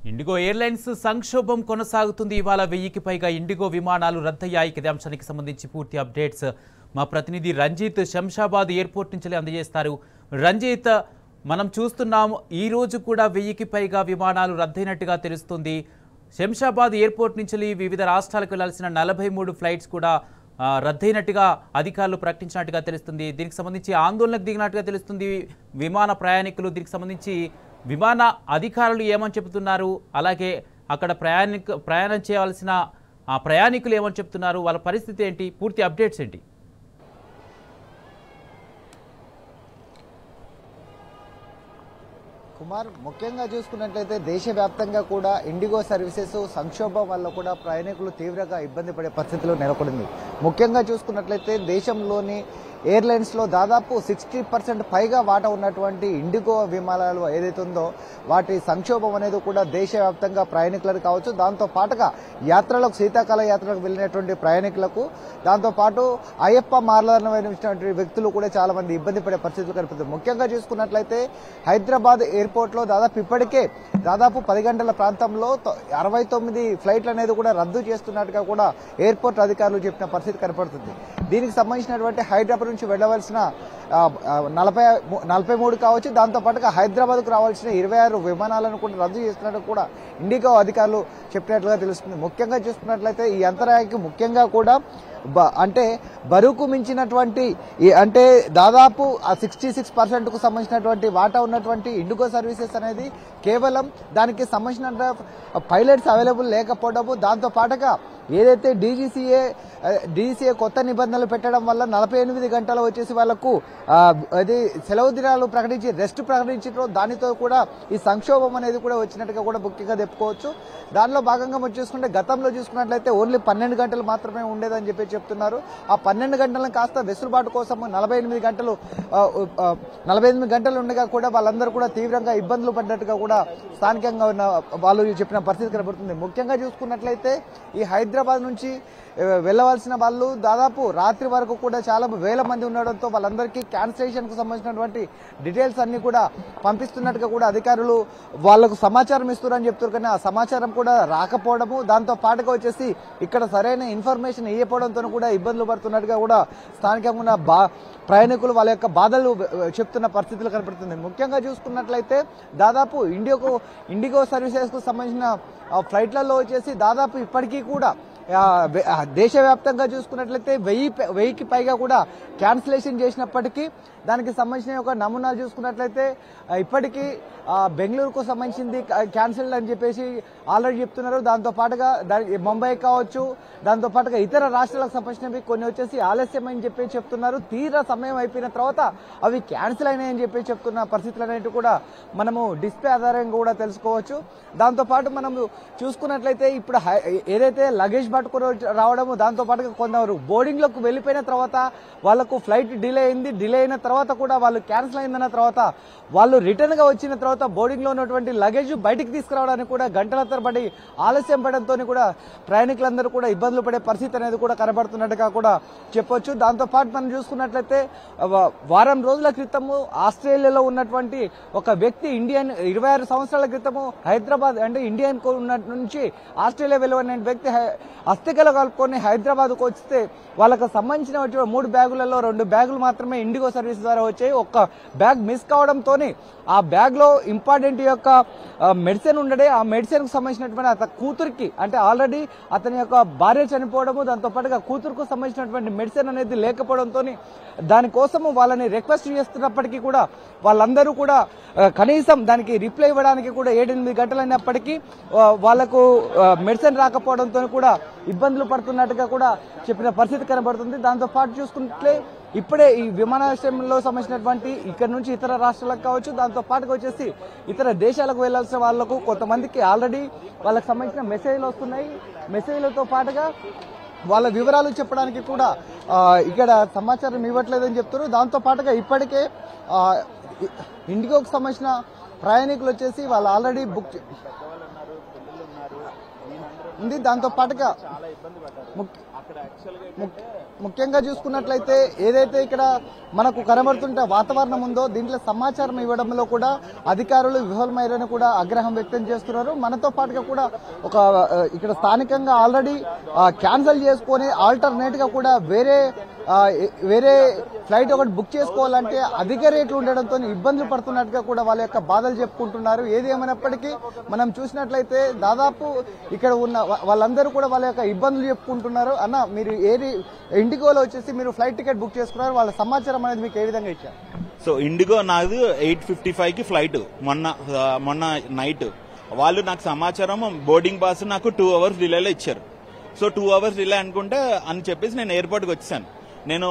IndiGo airlines సంక్షోభం కొనసాగుతుంది. ఇవాళ 1000కి పైగా ఇండిగో విమానాలు రద్దయ్యాయి. ఇదే అంశానికి సంబంధించి పూర్తి అప్డేట్స్ మా ప్రతినిధి రంజిత్ శంషాబాద్ ఎయిర్పోర్ట్ నుంచి అందజేస్తారు. రంజిత్, మనం చూస్తున్నాం ఈ రోజు కూడా 1000కి పైగా విమానాలు రద్దయినట్టుగా తెలుస్తుంది. శంషాబాద్ ఎయిర్పోర్ట్ నుంచి వివిధ రాష్ట్రాలకు వెళ్లాల్సిన 43 ఫ్లైట్స్ కూడా రద్దయినట్టుగా అధికారులు ప్రకటించినట్టుగా తెలుస్తుంది. దీనికి సంబంధించి ఆందోళనకు దిగినట్టుగా తెలుస్తుంది విమాన ప్రయాణికులు. దీనికి సంబంధించి విమాన అధికారులు ఏమని చెబుతున్నారు, అలాగే అక్కడ ప్రయాణం చేయవలసిన ప్రయాణికులు ఏమని చెప్తున్నారు, వాళ్ళ పరిస్థితి ఏంటి, పూర్తి అప్డేట్స్ ఏంటి? కుమార్, ముఖ్యంగా చూసుకున్నట్లయితే దేశవ్యాప్తంగా కూడా ఇండిగో సర్వీసెస్ సంక్షోభం వల్ల కూడా ప్రయాణికులు తీవ్రంగా ఇబ్బంది పడే పరిస్థితులు నెలకొంది. ముఖ్యంగా చూసుకున్నట్లయితే దేశంలోని ఎయిర్లైన్స్లో దాదాపు 60% పైగా వాటా ఉన్నటువంటి ఇండిగో విమానాలు ఏదైతే ఉందో వాటి సంక్షోభం అనేది కూడా దేశవ్యాప్తంగా ప్రయాణికులకు కావచ్చు, దాంతో పాటుగా యాత్రలకు శీతాకాల యాత్రలకు వెళ్ళినటువంటి ప్రయాణికులకు, దాంతోపాటు అయ్యప్ప మాలైనటువంటి వ్యక్తులు కూడా చాలా మంది ఇబ్బంది పడే పరిస్థితులు కనిపిస్తుంది. ముఖ్యంగా చూసుకున్నట్లయితే హైదరాబాద్ ఎయిర్పోర్ట్లో ఇప్పటికే 10 గంటల ప్రాంతంలో 69 ఫ్లైట్లు అనేది కూడా రద్దు చేస్తున్నట్టుగా కూడా ఎయిర్పోర్ట్ అధికారులు చెప్పిన పరిస్థితి కనపడుతుంది. దీనికి సంబంధించినటువంటి హైదరాబాద్ నుంచి వెళ్లవలసిన 43 కావచ్చు, దాంతో పాటుగా హైదరాబాద్కు రావాల్సిన 26 విమానాలను కూడా రద్దు చేస్తున్నట్టు కూడా ఇండిగో అధికారులు చెప్పినట్లుగా తెలుస్తుంది. ముఖ్యంగా చూసుకున్నట్లయితే ఈ అంతరాయానికి ముఖ్యంగా కూడా అంటే బరువుకు మించినటువంటి అంటే దాదాపు 66%కు సంబంధించినటువంటి వాటా ఉన్నటువంటి ఇండిగో సర్వీసెస్ అనేది కేవలం దానికి సంబంధించిన పైలట్స్ అవైలబుల్ లేకపోవడము, దాంతో పాటుగా ఏదైతే డీజీసీఏ కొత్త నిబంధనలు పెట్టడం వల్ల 48 గంటలు వచ్చేసి వాళ్లకు అది సెలవు దినాలు ప్రకటించి రెస్ట్ ప్రకటించడం, దానితో కూడా ఈ సంక్షోభం అనేది కూడా వచ్చినట్టుగా కూడా ముఖ్యంగా చెప్పుకోవచ్చు. దానిలో భాగంగా మనం చూసుకుంటే గతంలో చూసుకున్నట్లయితే ఓన్లీ 12 గంటలు మాత్రమే ఉండేదని చెప్పి చెప్తున్నారు. ఆ 12 గంటలను కాస్త వెసులుబాటు కోసం 48 గంటలు ఉండగా కూడా వాళ్ళందరూ కూడా తీవ్రంగా ఇబ్బందులు పడ్డట్టుగా కూడా స్థానికంగా ఉన్న వాళ్ళు చెప్పిన పరిస్థితి కనబడుతుంది. ముఖ్యంగా చూసుకున్నట్లయితే ఈ హైదరాబాద్ నుంచి వెళ్లవలసిన వాళ్ళు దాదాపు రాత్రి వరకు కూడా చాలా వేల మంది ఉండడంతో వాళ్ళందరికీ క్యాన్సిలేషన్ కు సంబంధించినటువంటి డీటెయిల్స్ అన్ని కూడా పంపిస్తున్నట్టుగా కూడా అధికారులు వాళ్లకు సమాచారం ఇస్తున్నారని చెప్తారు. కానీ ఆ సమాచారం కూడా రాకపోవడము, దాంతో పాటుగా వచ్చేసి ఇక్కడ సరైన ఇన్ఫర్మేషన్ ఇవ్వకపోవడంతో కూడా ఇబ్బందులు పడుతున్నట్టుగా కూడా స్థానికంగా ఉన్న ప్రయాణికులు వాళ్ళ యొక్క బాధలు చెప్తున్న పరిస్థితులు కనపడుతుంది. ముఖ్యంగా చూసుకున్నట్లయితే దాదాపు ఇండిగో సర్వీసెస్ కు సంబంధించిన ఫ్లైట్లలో వచ్చేసి దాదాపు ఇప్పటికీ కూడా దేశవ్యాప్తంగా చూసుకున్నట్లయితే 1000కి పైగా కూడా క్యాన్సిలేషన్ చేసినప్పటికీ దానికి సంబంధించిన ఒక నమూనాలు చూసుకున్నట్లయితే ఇప్పటికీ బెంగళూరుకు సంబంధించింది క్యాన్సిల్ అని చెప్పేసి ఆల్రెడీ చెప్తున్నారు. దాంతో పాటుగా ముంబై కావచ్చు, దాంతో పాటుగా ఇతర రాష్ట్రాలకు సంబంధించినవి కొన్ని వచ్చేసి ఆలస్యం అని చెప్పి చెప్తున్నారు. తీరా సమయం అయిపోయిన తర్వాత అవి క్యాన్సిల్ అయినాయని చెప్పి చెప్తున్న పరిస్థితులు అనేవి కూడా మనము డిస్ప్లే ఆధారంగా కూడా తెలుసుకోవచ్చు. దాంతో పాటు మనము చూసుకున్నట్లయితే ఇప్పుడు ఏదైతే లగేజ్ పట్టుకుని రావడము, దాంతో పాటుగా కొందరు బోర్డింగ్ లోకి వెళ్లిపోయిన తర్వాత వాళ్లకు ఫ్లైట్ డిలే అయిన తర్వాత కూడా వాళ్ళు క్యాన్సిల్ అయిన తర్వాత వాళ్ళు రిటర్న్ గా వచ్చిన తర్వాత బోర్డింగ్ లో ఉన్నటువంటి లగేజ్ బయటికి తీసుకురావడానికి కూడా గంటల తరబడి ఆలస్యం పడడంతో కూడా ప్రయాణికులందరూ కూడా ఇబ్బందులు పడే పరిస్థితి అనేది కూడా కనబడుతున్నట్టుగా కూడా చెప్పొచ్చు. దాంతో పాటు మనం చూసుకున్నట్లయితే వారం రోజుల క్రితము ఆస్ట్రేలియాలో ఉన్నటువంటి ఒక వ్యక్తి 26 సంవత్సరాల క్రితము హైదరాబాద్ అంటే ఇండియన్ నుంచి ఆస్ట్రేలియా వెళ్ళిన వ్యక్తి అస్థికలు కలుపుకొని హైదరాబాద్ కు వస్తే వాళ్ళకు సంబంధించిన 3 బ్యాగులలో 2 బ్యాగులు మాత్రమే ఇండిగో సర్వీస్ ద్వారా వచ్చాయి. ఒక్క బ్యాగ్ మిస్ కావడంతో ఆ బ్యాగ్ లో ఇంపార్టెంట్ యొక్క మెడిసిన్ ఉండడే, ఆ మెడిసిన్ కు సంబంధించినటువంటి అతని కూతురికి అంటే ఆల్రెడీ అతని యొక్క భార్య చనిపోవడము, దాంతో పాటుగా కూతురుకు సంబంధించినటువంటి మెడిసిన్ అనేది లేకపోవడంతో దానికోసము వాళ్ళని రిక్వెస్ట్ చేస్తున్నప్పటికీ కూడా వాళ్ళందరూ కూడా కనీసం దానికి రిప్లై ఇవ్వడానికి కూడా 7-8 గంటలు అయినప్పటికీ వాళ్లకు మెడిసిన్ రాకపోవడంతో కూడా ఇబ్బందులు పడుతున్నట్టుగా కూడా చెప్పిన పరిస్థితి కనబడుతుంది. దాంతో పాటు చూసుకుంటే ఇప్పుడే ఈ విమానాశ్రయంలో సంబంధించినటువంటి ఇక్కడ నుంచి ఇతర రాష్ట్రాలకు కావచ్చు, దాంతో పాటుగా వచ్చేసి ఇతర దేశాలకు వెళ్లాల్సిన వాళ్లకు కొంతమందికి ఆల్రెడీ వాళ్ళకి సంబంధించిన మెసేజ్లు వస్తున్నాయి. మెసేజ్లతో పాటుగా వాళ్ళ వివరాలు చెప్పడానికి కూడా ఇక్కడ సమాచారం ఇవ్వట్లేదని చెప్తున్నారు. దాంతో పాటుగా ఇప్పటికే ఇండిగోకు సంబంధించిన ప్రయాణికులు వచ్చేసి వాళ్ళు ఆల్రెడీ బుక్ ఉంది. దాంతో పాటుగా ముఖ్యంగా చూసుకున్నట్లయితే ఏదైతే ఇక్కడ మనకు కనబడుతుంటే వాతావరణం ఉందో దీంట్లో సమాచారం ఇవ్వడంలో కూడా అధికారులు విఫలమయ్యారని కూడా ఆగ్రహం వ్యక్తం చేస్తున్నారు. మనతో పాటుగా కూడా ఇక్కడ స్థానికంగా ఆల్రెడీ క్యాన్సిల్ చేసుకొని ఆల్టర్నేట్ గా కూడా వేరే ఫ్లైట్ ఒకటి బుక్ చేసుకోవాలంటే అధిక రేట్లు ఉండడంతో ఇబ్బందులు పడుతున్నట్టుగా కూడా వాళ్ళ యొక్క బాధలు చెప్పుకుంటున్నారు. ఏది ఏమైనప్పటికీ మనం చూసినట్లయితే దాదాపు ఇక్కడ ఉన్న వాళ్ళందరూ కూడా వాళ్ళ యొక్క ఇబ్బందులు చెప్పుకుంటున్నారు. అన్న మీరు ఇండిగోలో వచ్చేసి మీరు ఫ్లైట్ టికెట్ బుక్ చేసుకున్నారు, వాళ్ళ సమాచారం అనేది మీకు ఏ విధంగా ఇచ్చారు? సో ఇండిగో నాది 8:55కి ఫ్లైట్ మొన్న నైట్. వాళ్ళు నాకు సమాచారం బోర్డింగ్ పాస్ నాకు 2 hours డిలేలో ఇచ్చారు. సో 2 hours డిలే అనుకుంటే అని చెప్పేసి నేను ఎయిర్పోర్ట్కి వచ్చాను. నేను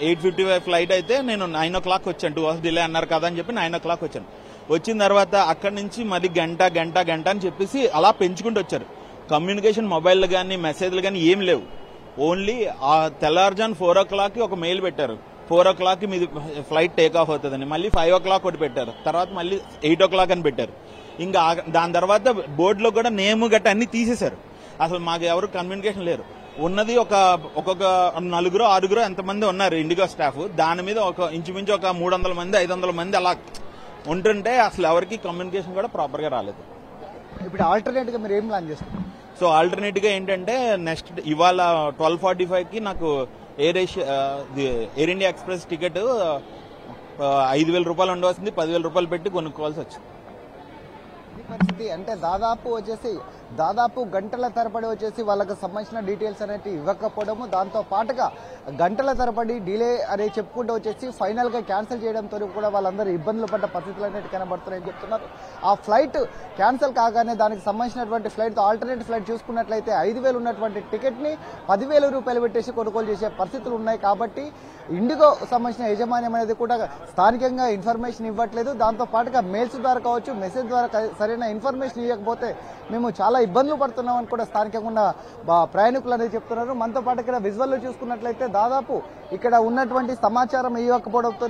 8:55 ఫ్లైట్ అయితే నేను 9 o'clock వచ్చాను. 2 hours డిలే అన్నారు కదా అని చెప్పి 9 o'clock వచ్చాను. వచ్చిన తర్వాత అక్కడి నుంచి మరి గంట అని చెప్పేసి అలా పెంచుకుంటూ వచ్చారు. కమ్యూనికేషన్ మొబైల్ కానీ మెసేజ్లు కానీ ఏం లేవు. ఓన్లీ ఆ తెల్లారుజాను 4 o'clockకి ఒక మెయిల్ పెట్టారు, 4 o'clockకి మీది ఫ్లైట్ టేక్ ఆఫ్ అవుతుందని. మళ్ళీ 5 o'clock ఒకటి పెట్టారు, తర్వాత మళ్ళీ 8 o'clock అని పెట్టారు. ఇంకా దాని తర్వాత బోర్డులో కూడా నేమ్ గట్ట అన్ని తీసేశారు. అసలు మాకు ఎవరు కమ్యూనికేషన్ లేరు. ఉన్నది ఒక్కొక్క 4-6 ఎంతమంది ఉన్నారు ఇండిగో స్టాఫ్. దాని మీద ఇంచుమించు ఒక 300 మంది 500 మంది అలా ఉంటుంటే అసలు ఎవరికి కమ్యూనికేషన్ కూడా ప్రాపర్ గా రాలేదు. ఇప్పుడు ఆల్టర్నేట్ గా మీరు ఏం ప్లాన్ చేస్తారు? సో ఆల్టర్నేట్ గా ఏంటంటే నెక్స్ట్ ఇవాళ 12:45కి నాకు ఎయిర్ ఇండియా ఎక్స్ప్రెస్ టికెట్ 5,000 రూపాయలు ఉండవలసింది, 10,000 రూపాయలు పెట్టి కొనుక్కోవాల్సి వచ్చింది. పరిస్థితి అంటే దాదాపు గంటల తరబడి వచ్చేసి వాళ్ళకి సంబంధించిన డీటెయిల్స్ అనేవి ఇవ్వకపోవడము, దాంతో పాటుగా గంటల తరబడి డిలే అనేది చెప్పుకుంటూ వచ్చేసి ఫైనల్ గా క్యాన్సిల్ చేయడంతో కూడా వాళ్ళందరూ ఇబ్బందులు పడ్డ పరిస్థితులు అనేవి కనబడుతున్నాయని చెప్తున్నారు. ఆ ఫ్లైట్ క్యాన్సిల్ కాగానే దానికి సంబంధించినటువంటి ఫ్లైట్ ఆల్టర్నేట్ ఫ్లైట్ చూసుకున్నట్లయితే 5,000 ఉన్నటువంటి టికెట్ ని 10,000 రూపాయలు పెట్టేసి కొనుగోలు చేసే పరిస్థితులు ఉన్నాయి. కాబట్టి ఇండిగో సంబంధించిన యాజమాన్యం అనేది కూడా స్థానికంగా ఇన్ఫర్మేషన్ ఇవ్వట్లేదు. దాంతో పాటుగా మెయిల్స్ ద్వారా కావచ్చు, మెసేజ్ ద్వారా సరైన ఇన్ఫర్మేషన్ ఇవ్వకపోతే మేము చాలా ఇబ్బందులు పడుతున్నామని కూడా స్థానికంగా ఉన్న ప్రయాణికులు అనేది చెప్తున్నారు. మనతో పాటు ఇక్కడ విజువల్లో చూసుకున్నట్లయితే దాదాపు ఇక్కడ ఉన్నటువంటి సమాచారం ఇవ్వకపోవడంతో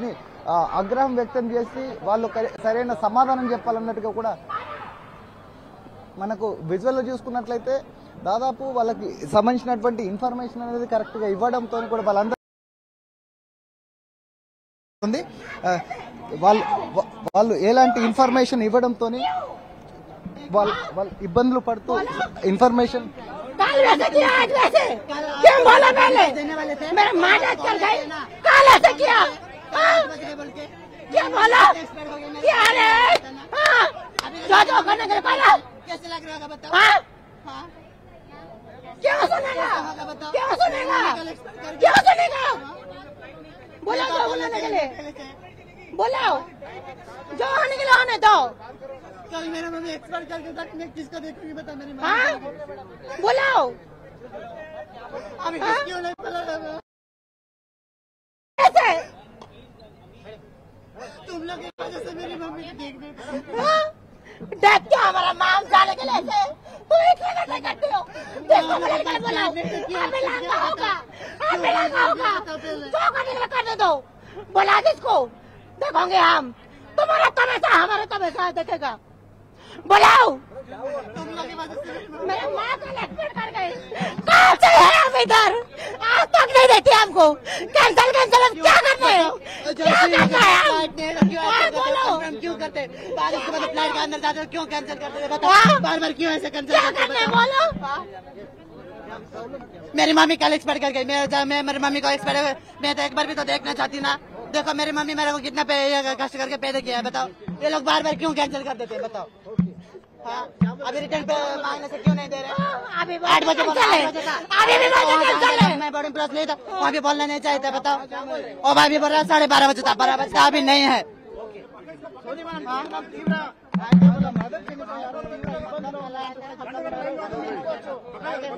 ఆగ్రహం వ్యక్తం చేసి వాళ్ళు సరైన సమాధానం చెప్పాలన్నట్టుగా కూడా మనకు విజువల్లో చూసుకున్నట్లయితే దాదాపు వాళ్ళకి సంబంధించినటువంటి ఇన్ఫర్మేషన్ అనేది కరెక్ట్ గా ఇవ్వడంతో కూడా వాళ్ళందరూ వాళ్ళు ఎలాంటి ఇన్ఫర్మేషన్ ఇవ్వడంతో వాళ్ళు ఇబ్బందులు పడుతూ ఇన్ఫర్మేషన్ बोलाओ जो होने के लिए होने दो। कल मेरा मम्मी एक्सपर्ट करके मैं किसको देखूंगी बता मेरी माँ। बोलाओ अभी क्यों नहीं पता ऐसे तुम लोग की वजह से मेरी मम्मी को देख देख क्या हमारा नाम जाने के लिए ऐसे तुम इतना कैसे करते हो? देखो मेरे घर बोलाओ हमें लगा होगा जो करने के लिए करने दो। बोला किसको देखोगे हम तुम्हारा तमाशा हमारा तमाशा देखेगा। बुलाओ मेरे माँ का एक्सपेक्ट कर गए कहाँ से है हम इधर आज तक नहीं देती हमको कैंसिल हम क्या करते हो क्या करना है हम क्यों करते बारिश के बाद फ्लाइट के अंदर जाते क्यों कैंसिल करते थे बताओ बार बार क्यों ऐसे कैंसिल करते हैं बोलो। मेरी मम्मी कल एक्सपर्ट कर गई मैं मेरी मम्मी को एक्सपर्ट मैं तो एक बार भी तो देखना चाहती ना। देखो मेरी मम्मी मेरे को कितना कष्ट करके पैदा किया है बताओ ये लोग बार बार क्यों कैंसिल कर देते हैं बताओ। हाँ अभी रिटर्न पे मांगने से क्यों नहीं दे रहे? अभी 8 बजे बोला मैं बोर्डिंग पास नहीं था वहाँ भी बोलना नहीं चाहिए था बताओ। और भाई भी बोल रहा 12:30 बजे था 12 बजे अभी नहीं है।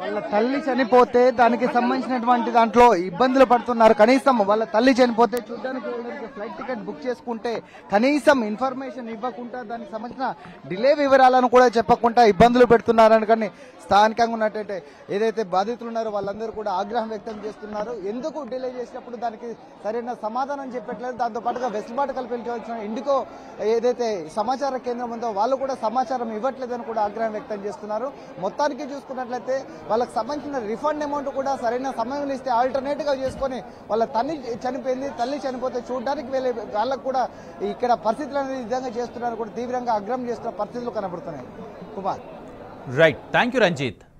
వాళ్ళ తల్లి చనిపోతే దానికి సంబంధించినటువంటి దాంట్లో ఇబ్బందులు పడుతున్నారు. కనీసం వాళ్ళ తల్లి చనిపోతే చూడడానికి వెళ్ళడానికి ఫ్లైట్ టికెట్ బుక్ చేసుకుంటే కనీసం ఇన్ఫర్మేషన్ ఇవ్వకుండా దానికి సంబంధించిన డిలే వివరాలను కూడా చెప్పకుండా ఇబ్బందులు పెడుతున్నారని కానీ స్థానికంగా ఉన్నట్టయితే ఏదైతే బాధితులు ఉన్నారో వాళ్ళందరూ కూడా ఆగ్రహం వ్యక్తం చేస్తున్నారు. ఎందుకు డిలే చేసినప్పుడు దానికి సరైన సమాధానం చెప్పట్లేదు. దాంతో పాటుగా వెసులుబాటు కల్పించవలసిన ఇండిగో ఏదైతే సమాచార కేంద్రం ఉందో వాళ్ళు కూడా సమాచారం ఇవ్వట్లేదని కూడా ఆగ్రహం వ్యక్తం చేస్తున్నారు. మొత్తానికి చూసుకున్నట్లయితే వాళ్ళకి సంబంధించిన రిఫండ్ అమౌంట్ కూడా సరైన సమయంలో ఇస్తే ఆల్టర్నేట్గా చేసుకొని వాళ్ళ తల్లి చనిపోతే చూడడానికి వాళ్ళకు కూడా ఇక్కడ పరిస్థితులు అనేది విధంగా చేస్తున్నారు కూడా తీవ్రంగా అగ్రం చేస్తున్న పరిస్థితులు కనబడుతున్నాయి. Kumar right, thank you Ranjith.